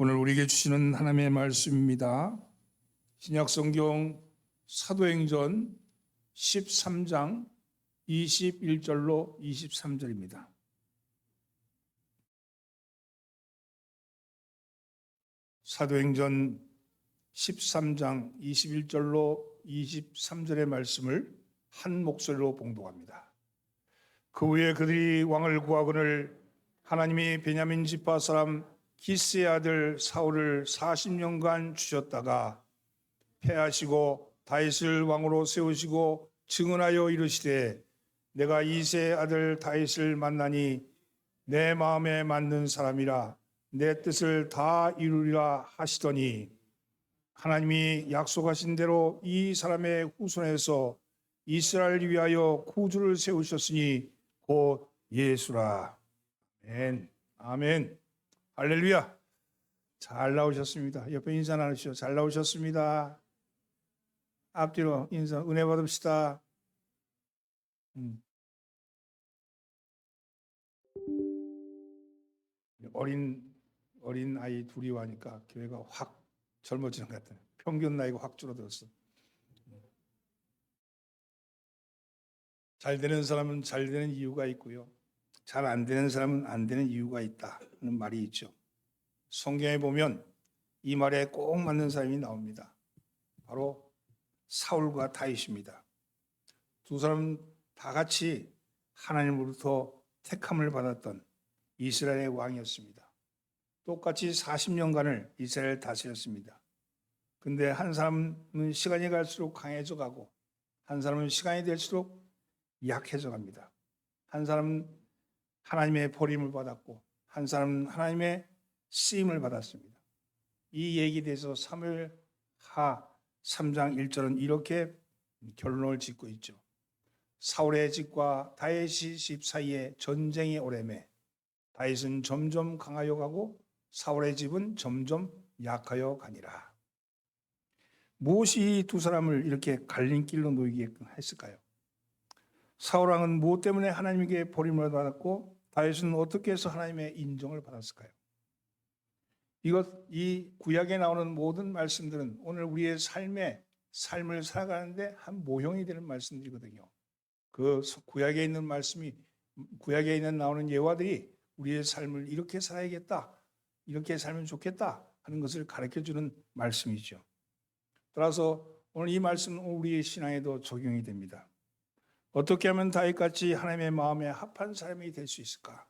오늘 우리에게 주시는 하나님의 말씀입니다. 신약성경 사도행전 13장 21절로 23절입니다. 사도행전 13장 21절로 23절의 말씀을 한 목소리로 봉독합니다. 그 후에 그들이 왕을 구하거늘 하나님이 베냐민 지파 사람 기스의 아들 사울을 40년간 주셨다가 패하시고 다윗을 왕으로 세우시고 증언하여 이르시되 내가 이새의 아들 다윗을 만나니 내 마음에 맞는 사람이라 내 뜻을 다 이루리라 하시더니 하나님이 약속하신 대로 이 사람의 후손에서 이스라엘을 위하여 구주를 세우셨으니 곧 예수라. 아멘. 아멘. 할렐루야. 잘 나오셨습니다. 옆에 인사 나누시죠. 잘 나오셨습니다. 앞뒤로 인사 은혜 받읍시다. 어린 아이 둘이 와니까 교회가 확 젊어지는 것 같아요. 평균 나이가 확 줄어들었어. 잘 되는 사람은 잘 되는 이유가 있고요. 잘 안 되는 사람은 안 되는 이유가 있다 하는 말이 있죠. 성경에 보면 이 말에 꼭 맞는 사람이 나옵니다. 바로 사울과 다윗입니다. 두 사람은 다 같이 하나님으로부터 택함을 받았던 이스라엘의 왕이었습니다. 똑같이 40년간을 이스라엘을 다스렸습니다. 근데 한 사람은 시간이 갈수록 강해져 가고 한 사람은 시간이 될수록 약해져 갑니다. 한 사람은 하나님의 버림을 받았고 한 사람은 하나님의 쓰임을 받았습니다. 이 얘기에 대해서 사무엘하 3장 1절은 이렇게 결론을 짓고 있죠. 사울의 집과 다윗의 집 사이에 전쟁이 오래매 다윗은 점점 강하여 가고 사울의 집은 점점 약하여 가니라. 무엇이 이 두 사람을 이렇게 갈림길로 놓이게 했을까요? 사울왕은 무엇 때문에 하나님에게 버림을 받았고 다윗은 어떻게 해서 하나님의 인정을 받았을까요? 이 구약에 나오는 모든 말씀들은 오늘 우리의 삶을 살아가는데 한 모형이 되는 말씀들이거든요. 그 구약에 있는 말씀이 구약에 있는 나오는 예화들이 우리의 삶을 이렇게 살아야겠다, 이렇게 살면 좋겠다 하는 것을 가르쳐주는 말씀이죠. 따라서 오늘 이 말씀은 우리의 신앙에도 적용이 됩니다. 어떻게 하면 다윗같이 하나님의 마음에 합한 사람이 될 수 있을까?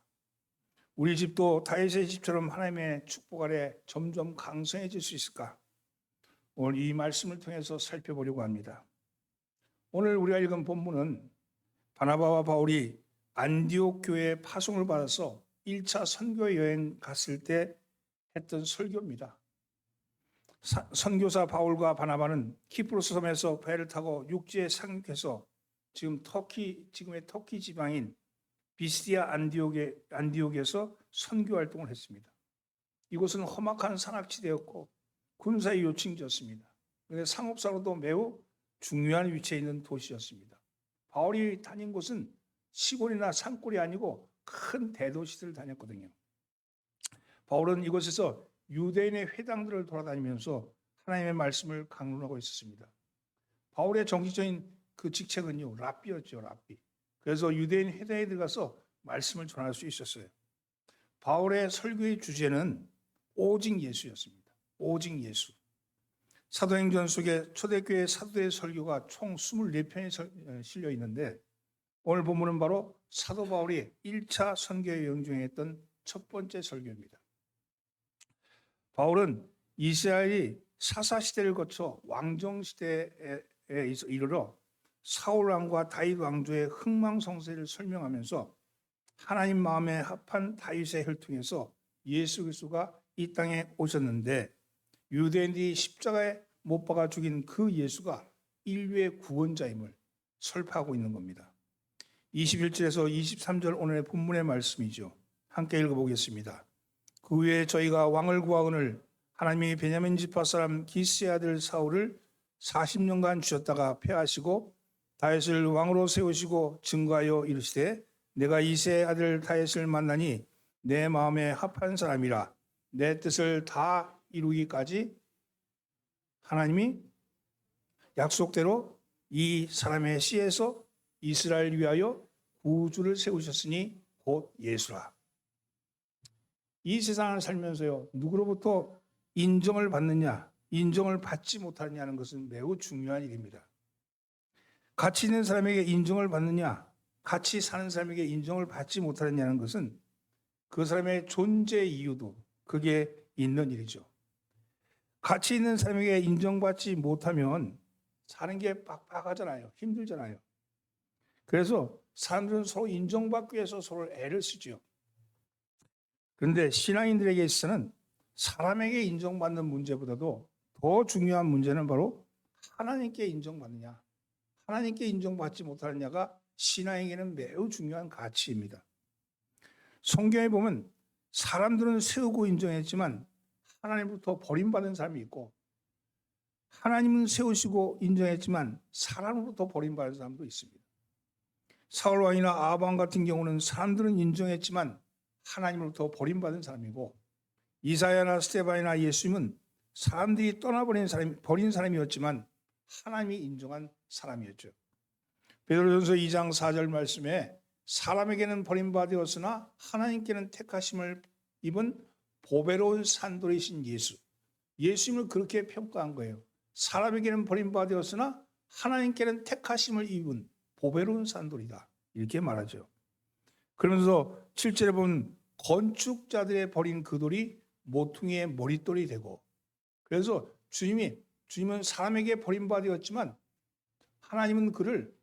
우리 집도 다윗의 집처럼 하나님의 축복 아래 점점 강성해질 수 있을까? 오늘 이 말씀을 통해서 살펴보려고 합니다. 오늘 우리가 읽은 본문은 바나바와 바울이 안디옥 교회에 파송을 받아서 1차 선교 여행 갔을 때 했던 설교입니다. 선교사 바울과 바나바는 키프로스 섬에서 배를 타고 육지에 상륙해서 지금의 터키 지방인 비시디아 안디옥에서 선교 활동을 했습니다. 이곳은 험악한 산악지대였고 군사의 요충지였습니다. 그런데 상업사로도 매우 중요한 위치에 있는 도시였습니다. 바울이 다닌 곳은 시골이나 산골이 아니고 큰 대도시들을 다녔거든요. 바울은 이곳에서 유대인의 회당들을 돌아다니면서 하나님의 말씀을 강론하고 있었습니다. 바울의 정식적인 그 직책은요, 랍비였죠, 랍비. 그래서 유대인 회당에 들어가서 말씀을 전할 수 있었어요. 바울의 설교의 주제는 오직 예수였습니다. 오직 예수. 사도행전 속에 초대교회 사도의 설교가 총 24편이 실려 있는데 오늘 본문은 바로 사도 바울이 1차 선교 여행 중에 했던 첫 번째 설교입니다. 바울은 이스라엘이 사사시대를 거쳐 왕정시대에 이르러 사울왕과 다윗 왕조의 흥망성쇠를 설명하면서 하나님 마음에 합한 다윗의 혈통에서 예수 그리스도가 이 땅에 오셨는데 유대인들이 십자가에 못 박아 죽인 그 예수가 인류의 구원자임을 설파하고 있는 겁니다. 21절에서 23절 오늘의 본문의 말씀이죠. 함께 읽어보겠습니다. 그 후에 저희가 왕을 구하거늘 하나님이 베냐민 지파 사람 기스의 아들 사울을 40년간 주셨다가 패하시고 다윗을 왕으로 세우시고 증거하여 이르시되 내가 이새의 아들 다윗을 만나니 내 마음에 합한 사람이라 내 뜻을 다 이루기까지 하나님이 약속대로 이 사람의 씨에서 이스라엘을 위하여 구주를 세우셨으니 곧 예수라. 이 세상을 살면서요, 누구로부터 인정을 받느냐, 인정을 받지 못하느냐는 것은 매우 중요한 일입니다. 가치 있는 사람에게 인정을 받느냐, 같이 사는 사람에게 인정을 받지 못하느냐는 것은 그 사람의 존재 이유도 그게 있는 일이죠. 가치 있는 사람에게 인정받지 못하면 사는 게 빡빡하잖아요. 힘들잖아요. 그래서 사람들은 서로 인정받기 위해서 서로 애를 쓰죠. 그런데 신앙인들에게 있어서는 사람에게 인정받는 문제보다도 더 중요한 문제는 바로 하나님께 인정받느냐, 하나님께 인정받지 못하느냐가 신앙에게는 매우 중요한 가치입니다. 성경에 보면 사람들은 세우고 인정했지만 하나님부터 버림받은 사람이 있고, 하나님은 세우시고 인정했지만 사람으로부터 버림받은 사람도 있습니다. 사울 왕이나 아합 왕 같은 경우는 사람들은 인정했지만 하나님으로부터 버림받은 사람이고, 이사야나 스데반이나 예수님은 사람들이 떠나버린 사람, 버린 사람이었지만 하나님이 인정한 사람이었죠. 베드로전서 2장 4절 말씀에 사람에게는 버림받았으나 하나님께는 택하심을 입은 보배로운 산돌이신 예수, 예수님을 그렇게 평가한 거예요. 사람에게는 버림받았으나 하나님께는 택하심을 입은 보배로운 산돌이다, 이렇게 말하죠. 그러면서 7절에 보면 건축자들의 버린 그 돌이 모퉁이의 머릿돌이 되고, 그래서 주님은 사람에게 버림받았지만 하나님은 그를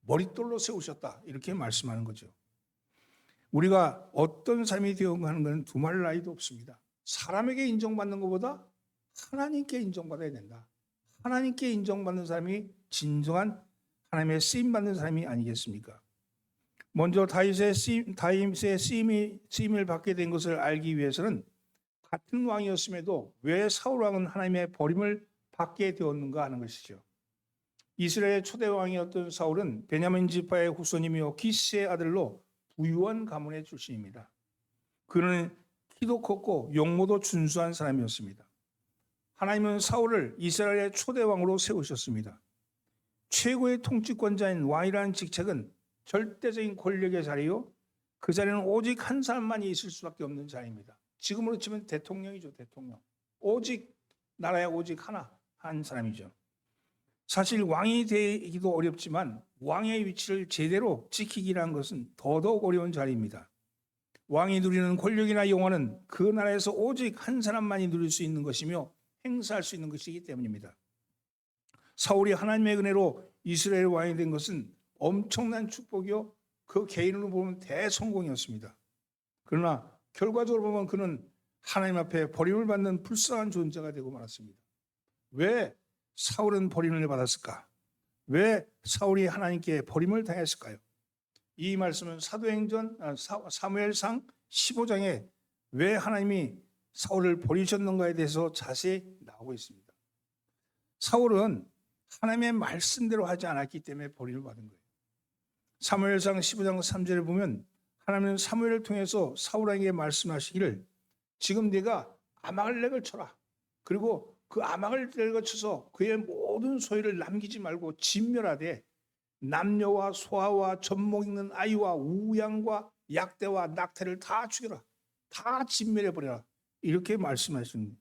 머릿돌로 세우셨다, 이렇게 말씀하는 거죠. 우리가 어떤 삶이 되어가 하는 것은 두말 나위도 없습니다. 사람에게 인정받는 것보다 하나님께 인정받아야 된다. 하나님께 인정받는 사람이 진정한 하나님의 쓰임받는 사람이 아니겠습니까? 먼저 다윗의 쓰임을 받게 된 것을 알기 위해서는 같은 왕이었음에도 왜 사울 왕은 하나님의 버림을 받게 되었는가 하는 것이죠. 이스라엘의 초대 왕이었던 사울은 베냐민 지파의 후손이며 기스의 아들로 부유한 가문의 출신입니다. 그는 키도 컸고 용모도 준수한 사람이었습니다. 하나님은 사울을 이스라엘의 초대 왕으로 세우셨습니다. 최고의 통치권자인 왕이라는 직책은 절대적인 권력의 자리요, 그 자리는 오직 한 사람만이 있을 수밖에 없는 자리입니다. 지금으로 치면 대통령이죠. 대통령. 오직 나라에 오직 하나, 한 사람이죠. 사실 왕이 되기도 어렵지만 왕의 위치를 제대로 지키기라는 것은 더더욱 어려운 자리입니다. 왕이 누리는 권력이나 영화는 그 나라에서 오직 한 사람만이 누릴 수 있는 것이며 행사할 수 있는 것이기 때문입니다. 사울이 하나님의 은혜로 이스라엘 왕이 된 것은 엄청난 축복이요, 그 개인으로 보면 대성공이었습니다. 그러나 결과적으로 보면 그는 하나님 앞에 버림을 받는 불쌍한 존재가 되고 말았습니다. 왜 사울은 버림을 받았을까? 왜 사울이 하나님께 버림을 당했을까요? 이 말씀은 사무엘상 15장에 왜 하나님이 사울을 버리셨는가에 대해서 자세히 나오고 있습니다. 사울은 하나님의 말씀대로 하지 않았기 때문에 버림을 받은 거예요. 사무엘상 15장 3절에 보면 하나님은 사무엘을 통해서 사울에게 말씀하시기를, 지금 네가 아말렉을 쳐라. 그리고 그 아말렉을 쳐서 그의 모든 소유를 남기지 말고 진멸하되 남녀와 소아와 젖먹 있는 아이와 우양과 약대와 낙태를 다 죽여라. 다 진멸해버려라. 이렇게 말씀하셨는데,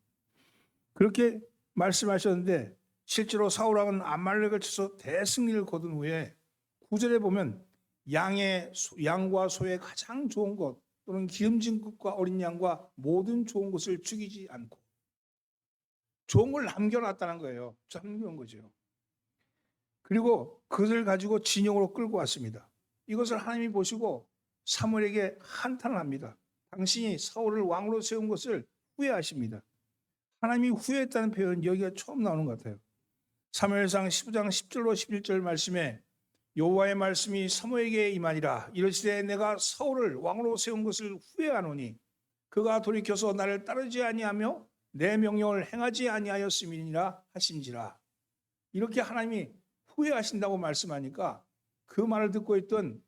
그렇게 말씀하셨는데 실제로 사울 왕은 아말렉을 쳐서 대승리를 거둔 후에 9절에 보면 양과 소의 가장 좋은 것 또는 기름진 것과 어린 양과 모든 좋은 것을 죽이지 않고 좋은 걸 남겨놨다는 거예요. 남겨놓은 거죠. 그리고 그것을 가지고 진영으로 끌고 왔습니다. 이것을 하나님이 보시고 사무엘에게 한탄을 합니다. 당신이 사울을 왕으로 세운 것을 후회하십니다. 하나님이 후회했다는 표현 여기가 처음 나오는 것 같아요. 사무엘상 15장 10절로 11절 말씀에 여호와의 말씀이 사무엘에게 임하니라. 이르시되 내가 사울을 왕으로 세운 것을 후회하노니 그가 돌이켜서 나를 따르지 아니하며 내 명령을 행하지 아니하였음이니라 하신지라. 이렇게 하나님이 후회하신다고 말씀하니까 그 말을 듣고 있던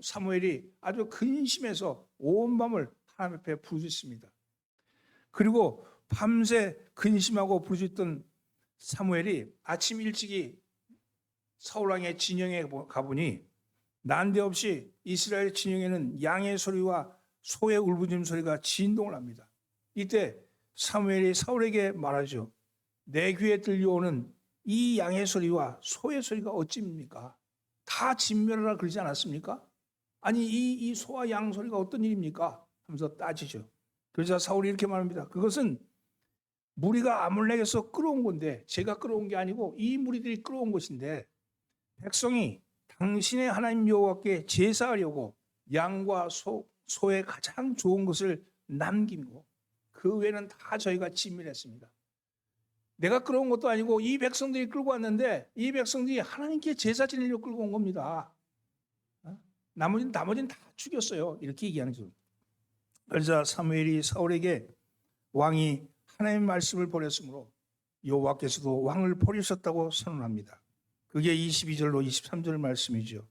사무엘이 아주 근심해서 온 밤을 하나님 앞에 부르짖습니다. 그리고 밤새 근심하고 부르짖던 사무엘이 아침 일찍이 사울왕의 진영에 가보니 난데없이 이스라엘 진영에는 양의 소리와 소의 울부짖음 소리가 진동을 합니다. 이때 사무엘이 사울에게 말하죠. 내 귀에 들려오는 이 양의 소리와 소의 소리가 어찌입니까? 다 진멸하라 그러지 않았습니까? 아니 이 소와 양 소리가 어떤 일입니까? 하면서 따지죠. 그러자 사울이 이렇게 말합니다. 그것은 무리가 아몰렉에서 끌어온 건데 제가 끌어온 게 아니고 이 무리들이 끌어온 것인데 백성이 당신의 하나님 여호와께 제사하려고 양과 소의 가장 좋은 것을 남기고 그 외에는 다 저희가 진멸했습니다. 내가 끌어온 것도 아니고 이 백성들이 끌고 왔는데 이 백성들이 하나님께 제사 지내려고 끌고 온 겁니다. 나머지는 다 죽였어요. 이렇게 얘기하는 거죠. 그러자 사무엘이 사울에게 왕이 하나님의 말씀을 버렸으므로 여호와께서도 왕을 버리셨다고 선언합니다. 그게 22절로 23절 말씀이죠.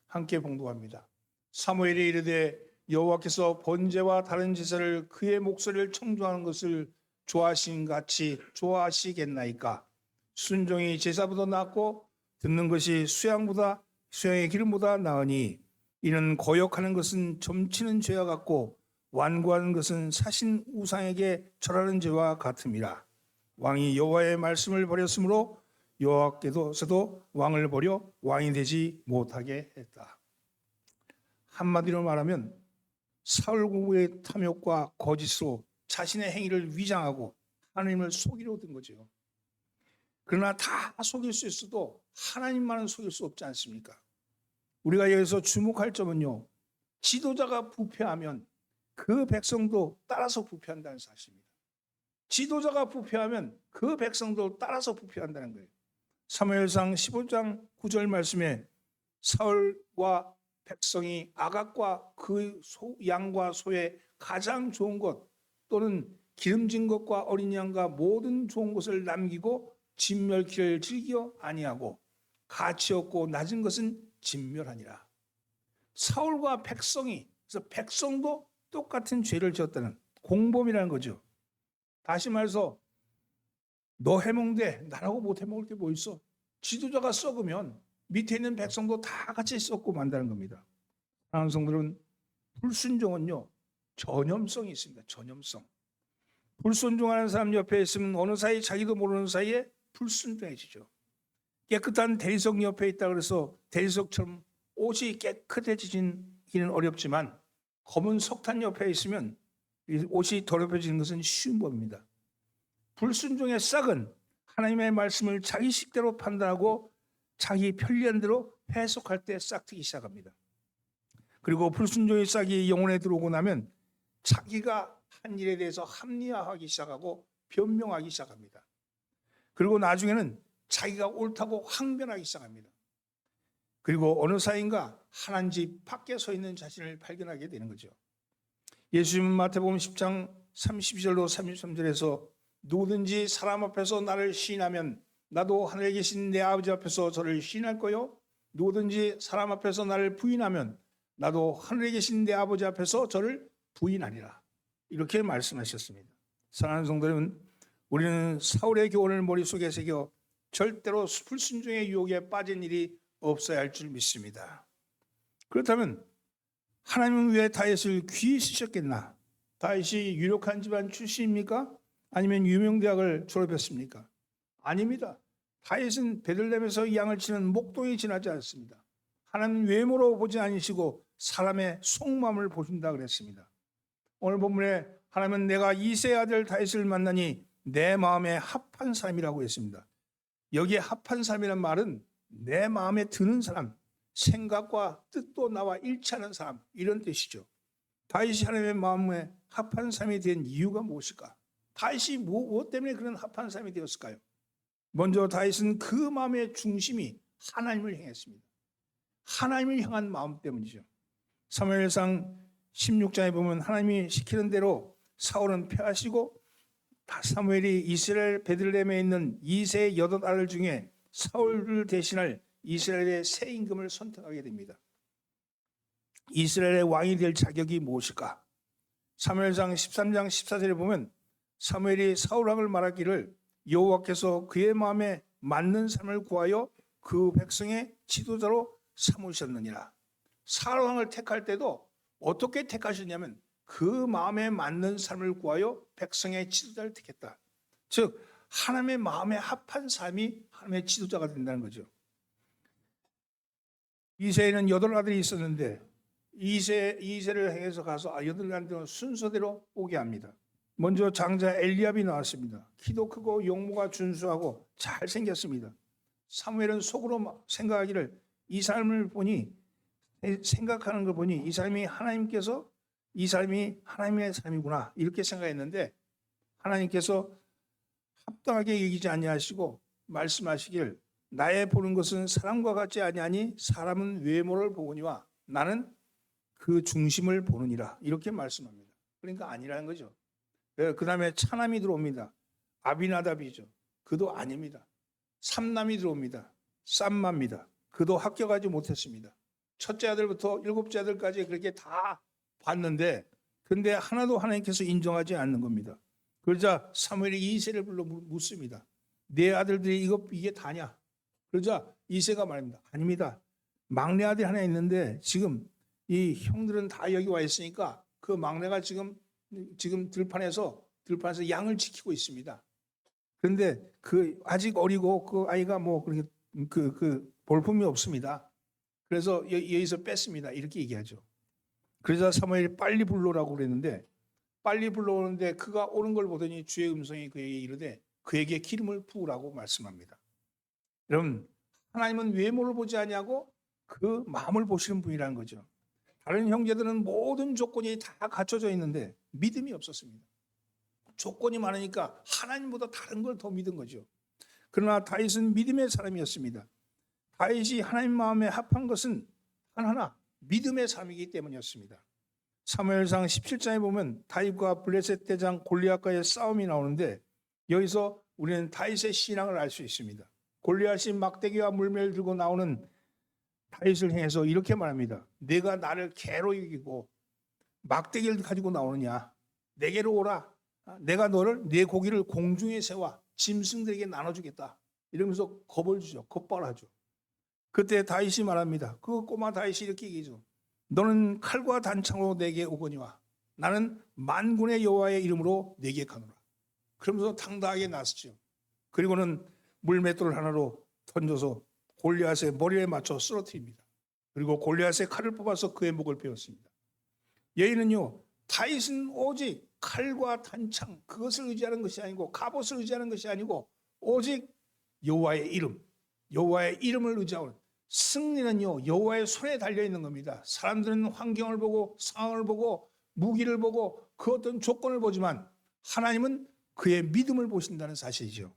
함께 봉독합니다. 사무엘이 이르되 여호와께서 번제와 다른 제사를 그의 목소리를 청조하는 것을 좋아하신 같이 좋아하시겠나이까? 순종이 제사보다 낫고 듣는 것이 수양의 기름보다 나으니 이는 거역하는 것은 점치는 죄와 같고 완고하는 것은 사신 우상에게 절하는 죄와 같음이라. 왕이 여호와의 말씀을 버렸으므로 여호와께서도 왕을 버려 왕이 되지 못하게 했다. 한마디로 말하면 사울의 탐욕과 거짓으로 자신의 행위를 위장하고 하나님을 속이려 든 거죠. 그러나 다 속일 수 있어도 하나님만은 속일 수 없지 않습니까? 우리가 여기서 주목할 점은요. 지도자가 부패하면 그 백성도 따라서 부패한다는 사실입니다. 지도자가 부패하면 그 백성도 따라서 부패한다는 거예요. 사무엘상 15장 9절 말씀에 사울과 백성이 아각과 그 양과 소의 가장 좋은 것 또는 기름진 것과 어린 양과 모든 좋은 것을 남기고 진멸키를 즐겨 아니하고 가치 없고 낮은 것은 진멸하니라. 사울과 백성이 그래서 백성도 똑같은 죄를 지었다는 공범이라는 거죠. 다시 말해서 너 해먹는데 나라고 못 해먹을 게 뭐 있어? 지도자가 썩으면 밑에 있는 백성도 다 같이 썩고 만다는 겁니다. 사랑하는 성들은 불순종은요 전염성이 있습니다. 전염성. 불순종하는 사람 옆에 있으면 어느 사이 자기도 모르는 사이에 불순종해지죠. 깨끗한 대리석 옆에 있다 그래서 대리석처럼 옷이 깨끗해지기는 어렵지만 검은 석탄 옆에 있으면 옷이 더럽혀지는 것은 쉬운 법입니다. 불순종의 싹은 하나님의 말씀을 자기 식대로 판단하고 자기 편리한 대로 해석할 때 싹트기 시작합니다. 그리고 불순종의 싹이 영혼에 들어오고 나면 자기가 한 일에 대해서 합리화하기 시작하고 변명하기 시작합니다. 그리고 나중에는 자기가 옳다고 항변하기 시작합니다. 그리고 어느 사이인가 하나님 집 밖에 서 있는 자신을 발견하게 되는 거죠. 예수님은 마태복음 10장 32절로 33절에서 누구든지 사람 앞에서 나를 시인하면 나도 하늘에 계신 내 아버지 앞에서 저를 시인할 거요. 누구든지 사람 앞에서 나를 부인하면 나도 하늘에 계신 내 아버지 앞에서 저를 부인하리라. 이렇게 말씀하셨습니다. 사랑하는 성도들은 우리는 사울의 교훈을 머릿속에 새겨 절대로 불순종의 유혹에 빠진 일이 없어야 할 줄 믿습니다. 그렇다면 하나님은 왜 다윗을 귀히 쓰셨겠나? 다윗이 유력한 집안 출신입니까? 아니면 유명대학을 졸업했습니까? 아닙니다. 다윗은 베들레헴에서 양을 치는 목동이 지나지 않습니다. 하나님 외모로 보지 않으시고 사람의 속마음을 보신다 그랬습니다. 오늘 본문에 하나님은 내가 이새의 아들 다윗을 만나니 내 마음에 합한 사람이라고 했습니다. 여기에 합한 사람이란 말은 내 마음에 드는 사람, 생각과 뜻도 나와 일치하는 사람 이런 뜻이죠. 다윗이 하나님의 마음에 합한 사람이 된 이유가 무엇일까? 다윗이 무엇 때문에 그런 합한 사람이 되었을까요? 먼저 다윗은 그 마음의 중심이 하나님을 향했습니다. 하나님을 향한 마음 때문이죠. 사무엘상 16장에 보면 하나님이 시키는 대로 사울은 패하시고 사무엘이 이스라엘 베들레헴에 있는 이새의 8아들 중에 사울을 대신할 이스라엘의 새 임금을 선택하게 됩니다. 이스라엘의 왕이 될 자격이 무엇일까? 사무엘상 13장 14절에 보면 사무엘이 사울 왕을 말하기를 여호와께서 그의 마음에 맞는 삶을 구하여 그 백성의 지도자로 삼으셨느니라. 사울 왕을 택할 때도 어떻게 택하셨냐면 그 마음에 맞는 삶을 구하여 백성의 지도자를 택했다. 즉 하나님의 마음에 합한 삶이 하나님의 지도자가 된다는 거죠. 이새에는 8아들이 있었는데 이새를 행해서 가서 8아들은 순서대로 오게 합니다. 먼저 장자 엘리압이 나왔습니다. 키도 크고 용모가 준수하고 잘생겼습니다. 사무엘은 속으로 생각하기를 이 사람을 보니 생각하는 걸 보니 이 사람이 하나님의 사람이구나 이렇게 생각했는데 하나님께서 합당하게 여기지 아니하시고 말씀하시길 나의 보는 것은 사람과 같지 아니하니 사람은 외모를 보거니와 나는 그 중심을 보느니라 이렇게 말씀합니다. 그러니까 아니라는 거죠. 그 다음에 차남이 들어옵니다. 아비나답이죠. 그도 아닙니다. 삼남이 들어옵니다. 쌈마입니다. 그도 합격하지 못했습니다. 첫째 아들부터 7째 아들까지 그렇게 다 봤는데 근데 하나도 하나님께서 인정하지 않는 겁니다. 그러자 사무엘이 이새를 불러 묻습니다. 내 아들들이 이게 다냐? 그러자 이새가 말합니다. 아닙니다. 막내 아들이 하나 있는데 지금 이 형들은 다 여기 와 있으니까 그 막내가 지금 들판에서 양을 지키고 있습니다. 그런데 그 아직 어리고 그 아이가 뭐 그렇게 그 볼품이 없습니다. 그래서 여기서 뺐습니다. 이렇게 얘기하죠. 그러자 사무엘이 빨리 불러라고 그랬는데 빨리 불러오는데 그가 오는 걸 보더니 주의 음성이 그에게 이르되 그에게 기름을 부으라고 말씀합니다. 여러분 하나님은 외모를 보지 아니하고 그 마음을 보시는 분이라는 거죠. 다른 형제들은 모든 조건이 다 갖춰져 있는데 믿음이 없었습니다. 조건이 많으니까 하나님보다 다른 걸 더 믿은 거죠. 그러나 다윗은 믿음의 사람이었습니다. 다윗이 하나님 마음에 합한 것은 하나 믿음의 삶이기 때문이었습니다. 사무엘상 17장에 보면 다윗과 블레셋 대장 골리앗과의 싸움이 나오는데 여기서 우리는 다윗의 신앙을 알 수 있습니다. 골리앗이 막대기와 물매를 들고 나오는 다윗을 향해서 이렇게 말합니다. 내가 나를 개로 이기고 막대기를 가지고 나오느냐? 내게로 오라. 내가 내 고기를 공중에 세워 짐승들에게 나눠주겠다. 이러면서 겁을 주죠. 겁발하죠. 그때 다윗이 말합니다. 그 꼬마 다윗이 이렇게 얘기죠. 너는 칼과 단창으로 내게 오거니와 나는 만군의 여호와의 이름으로 내게 가노라. 그러면서 당당하게 나섰죠. 그리고는 물맷돌 하나로 던져서 골리앗의 머리에 맞춰 쓰러뜨립니다. 그리고 골리앗의 칼을 뽑아서 그의 목을 베었습니다. 여인은요, 다윗은 오직 칼과 단창 그것을 의지하는 것이 아니고 갑옷을 의지하는 것이 아니고 오직 여호와의 이름을 의지하는 승리는요 여호와의 손에 달려 있는 겁니다. 사람들은 환경을 보고 상황을 보고 무기를 보고 그 어떤 조건을 보지만 하나님은 그의 믿음을 보신다는 사실이죠.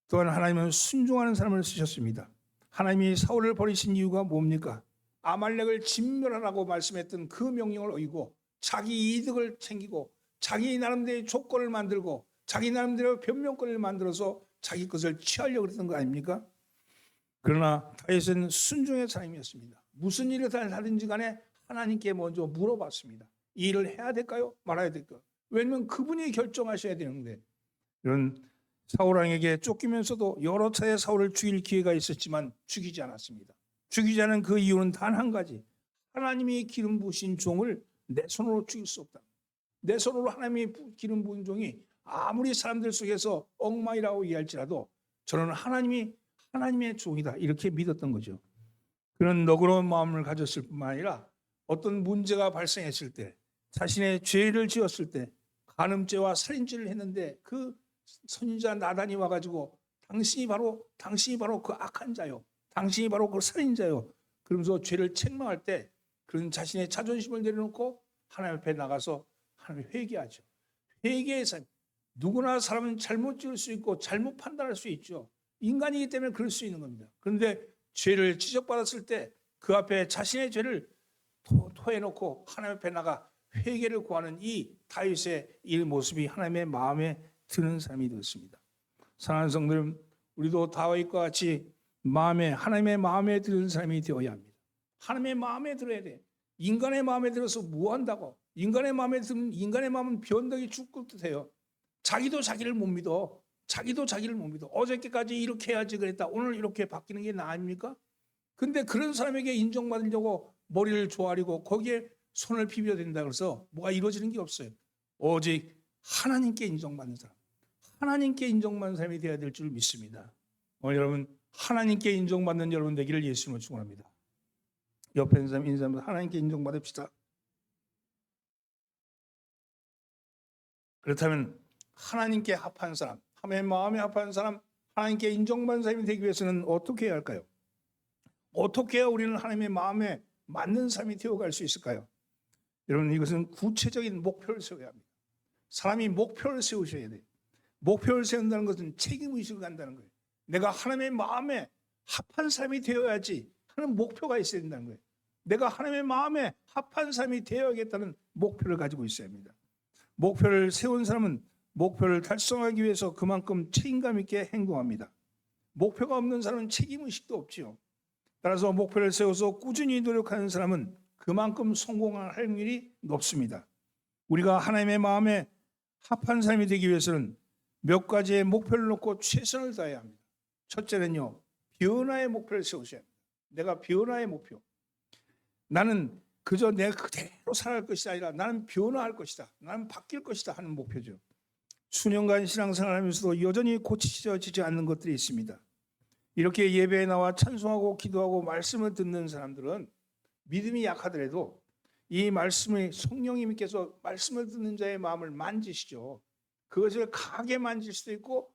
또한 하나님은 순종하는 사람을 쓰셨습니다. 하나님이 사울을 버리신 이유가 뭡니까? 아말렉을 진멸하라고 말씀했던 그 명령을 어기고 자기 이득을 챙기고 자기 나름대로의 조건을 만들고 자기 나름대로 변명거리를 만들어서 자기 것을 취하려고 했던 거 아닙니까? 그러나 다윗은 순종의 사람이었습니다. 무슨 일을 하든지 간에 하나님께 먼저 물어봤습니다. 이 일을 해야 될까요? 말아야 될까요? 왜냐하면 그분이 결정하셔야 되는데 이런 사울왕에게 쫓기면서도 여러 차례 사울을 죽일 기회가 있었지만 죽이지 않았습니다. 죽이지 않은 그 이유는 단 한 가지. 하나님이 기름 부으신 종을 내 손으로 죽일 수 없다. 내 손으로 하나님이 기름 부은 종이 아무리 사람들 속에서 엉망이라고 얘기할지라도 저는 하나님의 종이다 이렇게 믿었던 거죠. 그런 너그러운 마음을 가졌을 뿐만 아니라 어떤 문제가 발생했을 때 자신의 죄를 지었을 때 간음죄와 살인죄를 했는데 그 선지자 나단이 와가지고 당신이 바로 그 악한 자요, 당신이 바로 그 살인자요 그러면서 죄를 책망할 때 그런 자신의 자존심을 내려놓고 하나님 앞에 나가서 하나님 회개하죠. 회개의 삶. 누구나 사람은 잘못 지을 수 있고 잘못 판단할 수 있죠. 인간이기 때문에 그럴 수 있는 겁니다. 그런데 죄를 지적받았을 때 그 앞에 자신의 죄를 토해놓고 하나님 앞에 나가 회개를 구하는 이 다윗의 이 모습이 하나님의 마음에 드는 삶이 되었습니다. 사랑하는 성도님, 우리도 다윗과 같이 하나님의 마음에 드는 삶이 되어야 합니다. 하나님의 마음에 들어야 돼. 인간의 마음에 들어서 뭐 한다고? 인간의 마음에 들면 인간의 마음은 변덕이 죽을 듯해요. 자기도 자기를 못 믿어. 자기도 자기를 못 믿어. 어저께까지 이렇게 해야지 그랬다. 오늘 이렇게 바뀌는 게 나 아닙니까? 근데 그런 사람에게 인정받으려고 머리를 조아리고 거기에 손을 비벼야 된다 그래서 뭐가 이루어지는 게 없어요. 오직 하나님께 인정받는 사람, 하나님께 인정받는 사람이 되어야 될 줄 믿습니다. 오늘 여러분 하나님께 인정받는 여러분 되기를 예수님으로 축원합니다. 옆에 있는 사람 인사하면서 하나님께 인정받읍시다. 그렇다면 하나님께 합한 사람, 하나님의 마음에 합한 사람, 하나님께 인정받는 사람이 되기 위해서는 어떻게 해야 할까요? 어떻게 해야 우리는 하나님의 마음에 맞는 삶이 되어갈 수 있을까요? 여러분 이것은 구체적인 목표를 세워야 합니다. 사람이 목표를 세우셔야 돼요. 목표를 세운다는 것은 책임의식을 갖는다는 거예요. 내가 하나님의 마음에 합한 삶이 되어야지 하는 목표가 있어야 된다는 거예요. 내가 하나님의 마음에 합한 삶이 되어야겠다는 목표를 가지고 있어야 합니다. 목표를 세운 사람은 목표를 달성하기 위해서 그만큼 책임감 있게 행동합니다. 목표가 없는 사람은 책임의식도 없지요. 따라서 목표를 세워서 꾸준히 노력하는 사람은 그만큼 성공할 확률이 높습니다. 우리가 하나님의 마음에 합한 삶이 되기 위해서는 몇 가지의 목표를 놓고 최선을 다해야 합니다. 첫째는요, 변화의 목표를 세우셔야 합니다. 내가 변화의 목표. 나는 그저 내가 그대로 살아갈 것이 아니라 나는 변화할 것이다. 나는 바뀔 것이다 하는 목표죠. 수년간 신앙생활하면서도 여전히 고치지지 않는 것들이 있습니다. 이렇게 예배에 나와 찬송하고 기도하고 말씀을 듣는 사람들은 믿음이 약하더라도 이 말씀을 성령님께서 말씀을 듣는 자의 마음을 만지시죠. 그것을 강하게 만질 수도 있고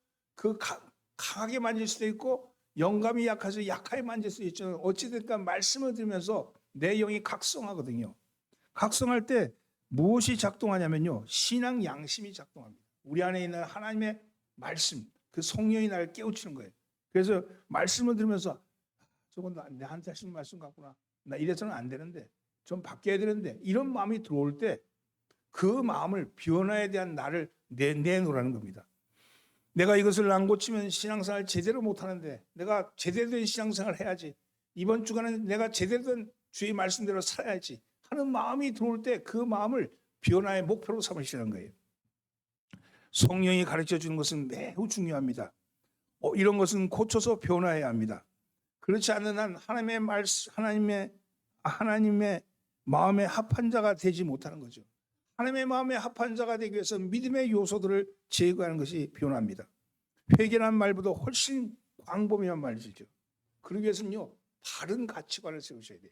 강하게 만질 수도 있고 영감이 약해서 약하게 만질 수도 있죠. 어찌됐든 말씀을 들으면서 내 영이 각성하거든요. 각성할 때 무엇이 작동하냐면요. 신앙 양심이 작동합니다. 우리 안에 있는 하나님의 말씀, 그 성령이 나를 깨우치는 거예요. 그래서 말씀을 들으면서 저건 나한테 하시는 말씀 같구나. 나 이래서는 안 되는데 좀 바뀌어야 되는데 이런 마음이 들어올 때 그 마음을 변화에 대한 나를 내놓으라는 겁니다. 내가 이것을 안 고치면 신앙생활 제대로 못하는데 내가 제대로 된 신앙생활을 해야지. 이번 주간은 내가 제대로 된 주의 말씀대로 살아야지 하는 마음이 들어올 때 그 마음을 변화의 목표로 삼으시는 거예요. 성령이 가르쳐 주는 것은 매우 중요합니다. 이런 것은 고쳐서 변화해야 합니다. 그렇지 않는 한 하나님의 말씀, 하나님의 마음에 합한 자가 되지 못하는 거죠. 하나님의 마음에 합한 자가 되기 위해서 믿음의 요소들을 제거하는 것이 변화입니다. 회개란 말보다 훨씬 광범위한 말이죠. 그러기 위해서는요, 바른 가치관을 세우셔야 돼요.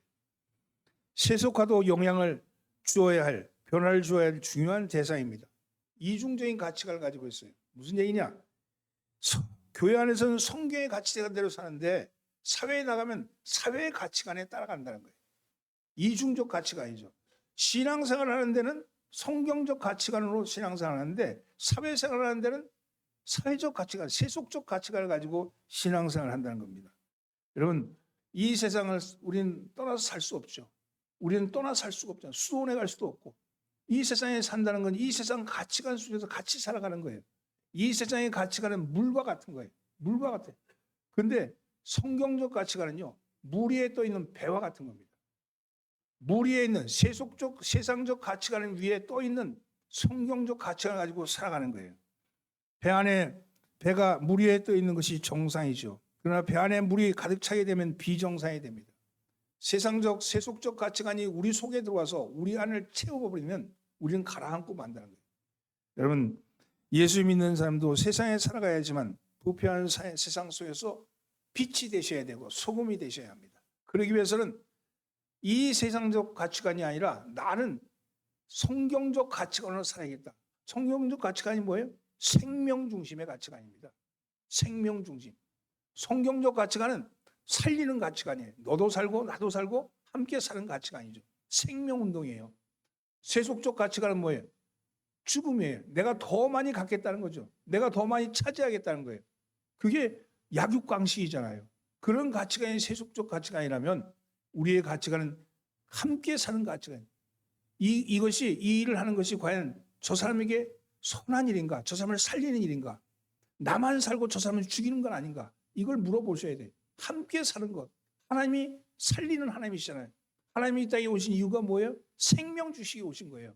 세속화도 영향을 주어야 할, 변화를 주어야 할 중요한 대상입니다. 이중적인 가치관을 가지고 있어요. 무슨 얘기냐? 교회 안에서는 성경의 가치관대로 사는데 사회에 나가면 사회의 가치관에 따라간다는 거예요. 이중적 가치관이죠. 신앙생활을 하는 데는 성경적 가치관으로 신앙생활을 하는데 사회생활을 하는 데는 사회적 가치관, 세속적 가치관을 가지고 신앙생활을 한다는 겁니다. 여러분, 이 세상을 우리는 떠나서 살 수 없죠. 우리는 떠나서 살 수가 없잖아요. 수도원에 갈 수도 없고. 이 세상에 산다는 건 이 세상 가치관 속에서 같이 살아가는 거예요. 이 세상의 가치관은 물과 같은 거예요. 물과 같아요. 그런데 성경적 가치관은요, 물 위에 떠 있는 배와 같은 겁니다. 물 위에 있는 세상적 가치관 위에 떠 있는 성경적 가치관을 가지고 살아가는 거예요. 배가 물 위에 떠 있는 것이 정상이죠. 그러나 배 안에 물이 가득 차게 되면 비정상이 됩니다. 세속적 가치관이 우리 속에 들어와서 우리 안을 채워버리면 우리는 가라앉고 만다는 거예요. 여러분, 예수 믿는 사람도 세상에 살아가야지만 부패한 세상 속에서 빛이 되셔야 되고 소금이 되셔야 합니다. 그러기 위해서는 이 세상적 가치관이 아니라 나는 성경적 가치관으로 살아야겠다. 성경적 가치관이 뭐예요? 생명 중심의 가치관입니다. 생명 중심. 성경적 가치관은 살리는 가치관이에요. 너도 살고 나도 살고 함께 사는 가치관이죠. 생명운동이에요. 세속적 가치관은 뭐예요? 죽음이에요. 내가 더 많이 갖겠다는 거죠. 내가 더 많이 차지하겠다는 거예요. 그게 약육강식이잖아요. 그런 가치관이 세속적 가치관이라면 우리의 가치관은 함께 사는 가치관. 이것이 이 일을 하는 것이 과연 저 사람에게 선한 일인가? 저 사람을 살리는 일인가? 나만 살고 저 사람을 죽이는 건 아닌가? 이걸 물어보셔야 돼요. 함께 사는 것. 하나님이 살리는 하나님이시잖아요. 하나님이 이 땅에 오신 이유가 뭐예요? 생명 주시기 오신 거예요.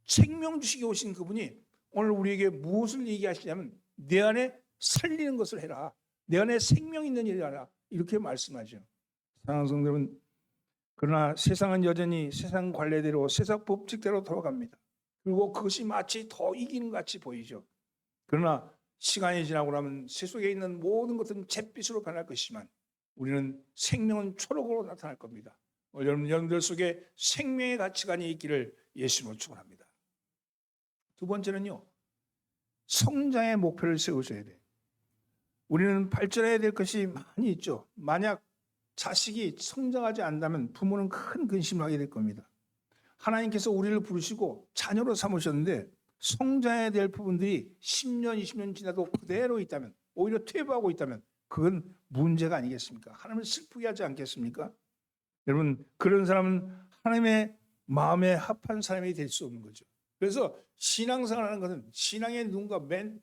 생명 주시기 오신 그분이 오늘 우리에게 무엇을 얘기하시냐면 내 안에 살리는 것을 해라. 내 안에 생명 있는 일을 하라. 이렇게 말씀하죠. 사랑하는 성도 여러분, 그러나 세상은 여전히 세상 관례대로 세상 법칙대로 돌아갑니다. 그리고 그것이 마치 더 이기는 것 같이 보이죠. 그러나 시간이 지나고 나면 세속에 있는 모든 것은 잿빛으로 변할 것이지만 우리는 생명은 초록으로 나타날 겁니다. 여러분들 속에 생명의 가치관이 있기를 예수님으로 축원합니다. 두 번째는요, 성장의 목표를 세우셔야 돼요. 우리는 발전해야 될 것이 많이 있죠. 만약 자식이 성장하지 않는다면 부모는 큰 근심을 하게 될 겁니다. 하나님께서 우리를 부르시고 자녀로 삼으셨는데 성장해야 될 부분들이 10년, 20년 지나도 그대로 있다면, 오히려 퇴보하고 있다면 그건 문제가 아니겠습니까? 하나님을 슬프게 하지 않겠습니까? 여러분, 그런 사람은 하나님의 마음에 합한 사람이 될 수 없는 거죠. 그래서 신앙생활하는 것은 신앙의 누군가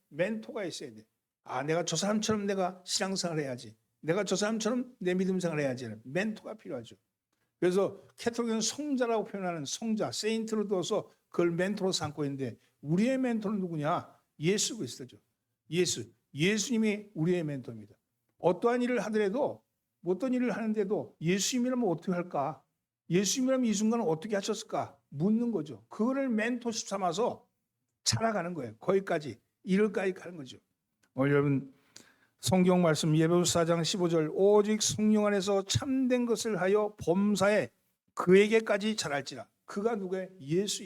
멘토가 있어야 돼. 아, 내가 저 사람처럼 내가 신앙생활을 해야지. 내가 저 사람처럼 내 믿음생활을 해야지. 멘토가 필요하죠. 그래서 캐톨릭은 성자라고 표현하는 성자, 세인트로 둬서 그걸 멘토로 삼고 있는데 우리의 멘토는 누구냐? 예수 그리스도죠. 예수님이 우리의 멘토입니다. 어떠한 일을 하더라도 어떤 일을 하는데도 예수님이라면 어떻게 할까? 예수님이라면 이 순간은 어떻게 하셨을까? 묻는 거죠. 그거를 멘토십 삼아서 자라가는 거예요. 거기까지 이럴까지 가는 거죠. 여러분, 성경 말씀 예배소 4장 15절 오직 성령 안에서 참된 것을 하여 범사에 그에게까지 자랄지라. 그가 누구예요? 예수.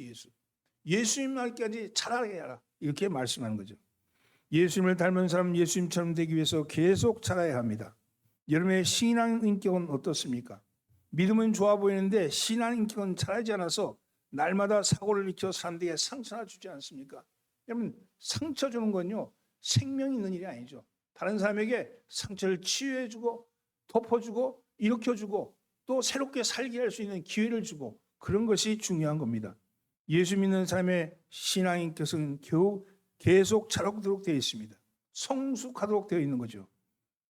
예수님 말까지 자라게 하라. 이렇게 말씀하는 거죠. 예수님을 닮은 사람 예수님처럼 되기 위해서 계속 자라야 합니다. 여러분의 신앙 인격은 어떻습니까? 믿음은 좋아 보이는데 신앙 인격은 자라지 않아서 날마다 사고를 일으켜 사람들에게 상처나 주지 않습니까? 여러분, 상처 주는 건요 생명 있는 일이 아니죠. 다른 사람에게 상처를 치유해주고 덮어주고 일으켜주고 또 새롭게 살게 할 수 있는 기회를 주고 그런 것이 중요한 겁니다. 예수 믿는 사람의 신앙 인격은 계속 자라도록 되어 있습니다. 성숙하도록 되어 있는 거죠.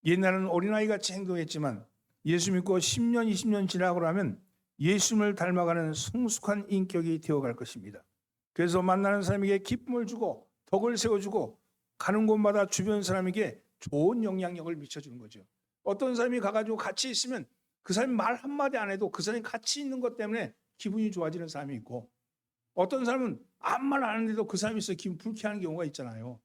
옛날에는 어린아이같이 행동했지만 예수 믿고 10년, 20년 지나고 나면 예수님을 닮아가는 성숙한 인격이 되어갈 것입니다. 그래서 만나는 사람에게 기쁨을 주고 덕을 세워주고 가는 곳마다 주변 사람에게 좋은 영향력을 미쳐주는 거죠. 어떤 사람이 가가지고 같이 있으면 그 사람이 말 한마디 안 해도 그 사람이 같이 있는 것 때문에 기분이 좋아지는 사람이 있고 어떤 사람은 아무 말 안 하는데도 그 사람이 있어 기분 불쾌하는 경우가 있잖아요.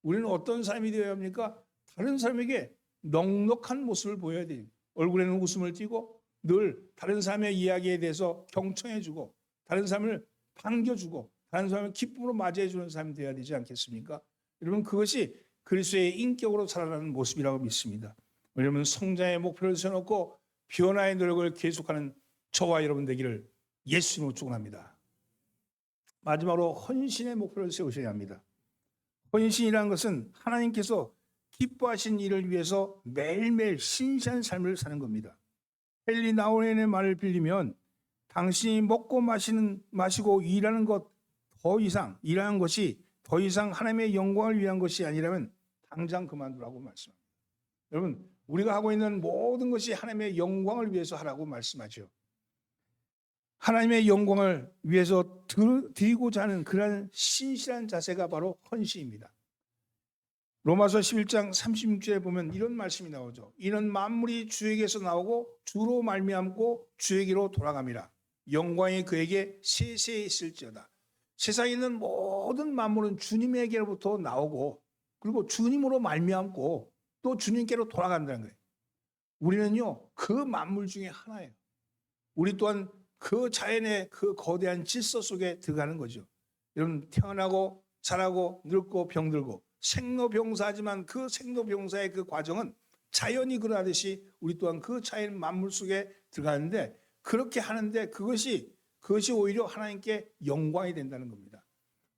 우리는 어떤 사람이 되어야 합니까? 다른 사람에게 넉넉한 모습을 보여야 돼요. 얼굴에는 웃음을 띠고 늘 다른 사람의 이야기에 대해서 경청해주고 다른 사람을 반겨주고 다른 사람을 기쁨으로 맞이해주는 사람이 되어야 되지 않겠습니까? 여러분, 그것이 그리스도의 인격으로 살아가는 모습이라고 믿습니다. 왜냐하면 성장의 목표를 세워놓고 변화의 노력을 계속하는 저와 여러분 되기를 예수님으로 축원합니다. 마지막으로 헌신의 목표를 세우셔야 합니다. 헌신이라는 것은 하나님께서 기뻐하신 일을 위해서 매일매일 신실한 삶을 사는 겁니다. 헨리 나우엔의 말을 빌리면 당신이 먹고 마시고 일하는 것이 더 이상 하나님의 영광을 위한 것이 아니라면 당장 그만두라고 말씀합니다. 여러분, 우리가 하고 있는 모든 것이 하나님의 영광을 위해서 하라고 말씀하죠. 하나님의 영광을 위해서 드리고자 하는 그런 신실한 자세가 바로 헌신입니다. 로마서 11장 36절에 보면 이런 말씀이 나오죠. 이는 만물이 주에게서 나오고 주로 말미암고 주에게로 돌아갑니다. 영광이 그에게 세세히 있을지어다. 세상에 있는 모든 만물은 주님에게로부터 나오고 그리고 주님으로 말미암고 또 주님께로 돌아간다는 거예요. 우리는요 그 만물 중에 하나예요. 우리 또한 그 자연의 그 거대한 질서 속에 들어가는 거죠. 여러분, 태어나고 자라고 늙고 병들고 생로병사하지만 그 생로병사의 그 과정은 자연이 그러하듯이 우리 또한 그 자연 만물 속에 들어가는데 그렇게 하는데 그것이 오히려 하나님께 영광이 된다는 겁니다.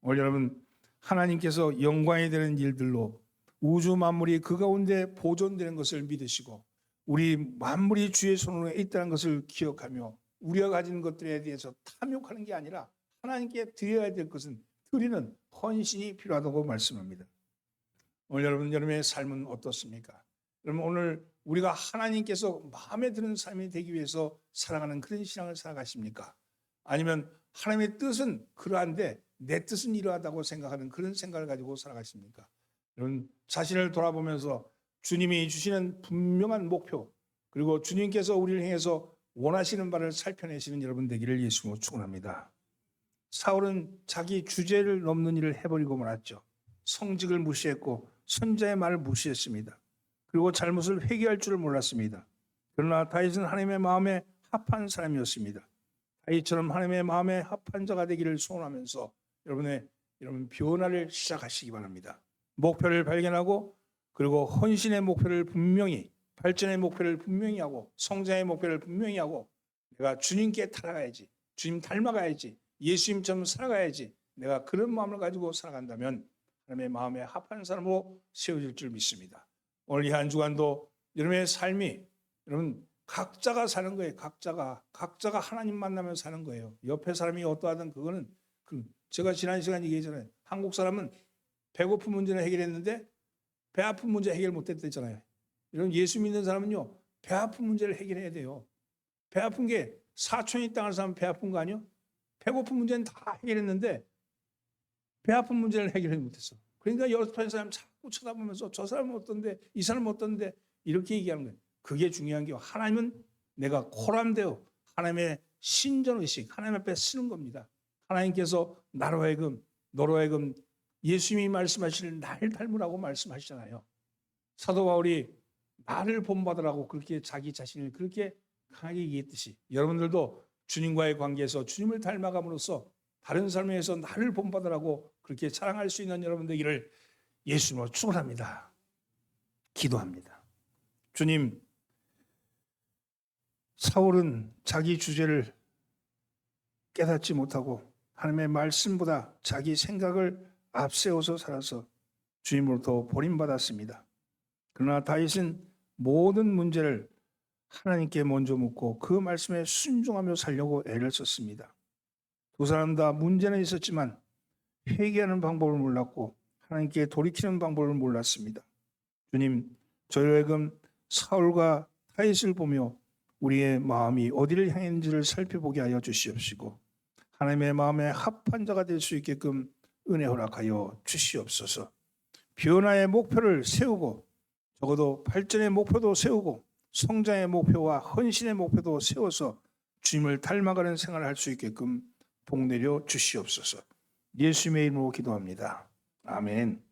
오늘 여러분, 하나님께서 영광이 되는 일들로 우주 만물이 그 가운데 보존되는 것을 믿으시고 우리 만물이 주의 손으로 있다는 것을 기억하며 우리가 가진 것들에 대해서 탐욕하는 게 아니라 하나님께 드려야 될 것은 드리는 헌신이 필요하다고 말씀합니다. 오늘 여러분의 삶은 어떻습니까? 여러분, 오늘 우리가 하나님께서 마음에 드는 삶이 되기 위해서 살아가는 그런 신앙을 살아가십니까? 아니면 하나님의 뜻은 그러한데 내 뜻은 이러하다고 생각하는 그런 생각을 가지고 살아가십니까? 여러분 자신을 돌아보면서 주님이 주시는 분명한 목표 그리고 주님께서 우리를 향해서 원하시는 바를 살펴내시는 여러분 되기를 예수로 축원합니다. 사울은 자기 주제를 넘는 일을 해버리고 말았죠. 성직을 무시했고 선자의 말을 무시했습니다. 그리고 잘못을 회개할 줄을 몰랐습니다. 그러나 다윗은 하나님의 마음에 합한 사람이었습니다. 다윗처럼 하나님의 마음에 합한 자가 되기를 소원하면서 여러분 변화를 시작하시기 바랍니다. 목표를 발견하고 그리고 헌신의 목표를 분명히 발전의 목표를 분명히 하고 성장의 목표를 분명히 하고 내가 주님께 따라가야지 주님 닮아가야지 예수님처럼 살아가야지 내가 그런 마음을 가지고 살아간다면 하나님의 마음에 합한 사람으로 세워질 줄 믿습니다. 오늘 이 한 주간도 여러분의 삶이 여러분 각자가 사는 거예요. 각자가 하나님 만나며 사는 거예요. 옆에 사람이 어떠하든 그거는 제가 지난 시간 얘기했잖아요. 한국 사람은 배고픈 문제는 해결했는데 배 아픈 문제 해결 못했댔잖아요. 이런 예수 믿는 사람은요 배 아픈 문제를 해결해야 돼요. 배 아픈 게 사촌이 땅을 사면 배 아픈 거 아니요? 배고픈 문제는 다 해결했는데 배 아픈 문제를 해결하지 못했어. 그러니까 옆에 사람 자꾸 쳐다보면서 저 사람은 어떤데 이 사람은 어떤데 이렇게 얘기하는 거예요. 그게 중요한 게 하나님은 내가 코람되어 하나님의 신전의식 하나님 앞에 쓰는 겁니다. 하나님께서 너로 하여금 예수님이 말씀하시는 나를 닮으라고 말씀하시잖아요. 사도 바울이 나를 본받으라고 그렇게 자기 자신을 그렇게 강하게 얘기했듯이 여러분들도 주님과의 관계에서 주님을 닮아감으로써 다른 삶에서 나를 본받으라고 그렇게 자랑할 수 있는 여러분 되기를 예수님으로 축원합니다. 기도합니다. 주님, 사울은 자기 주제를 깨닫지 못하고 하나님의 말씀보다 자기 생각을 앞세워서 살아서 주님으로부터 버림받았습니다. 그러나 다윗은 모든 문제를 하나님께 먼저 묻고 그 말씀에 순종하며 살려고 애를 썼습니다. 두 사람 다 문제는 있었지만 회개하는 방법을 몰랐고 하나님께 돌이키는 방법을 몰랐습니다. 주님, 저희로 하여금 사울과 다윗을 보며 우리의 마음이 어디를 향했는지를 살펴보게 하여 주시옵시고 하나님의 마음에 합한 자가 될 수 있게끔 은혜 허락하여 주시옵소서. 변화의 목표를 세우고 적어도 발전의 목표도 세우고 성장의 목표와 헌신의 목표도 세워서 주님을 닮아가는 생활을 할 수 있게끔 복 내려 주시옵소서. 예수님의 이름으로 기도합니다. 아멘.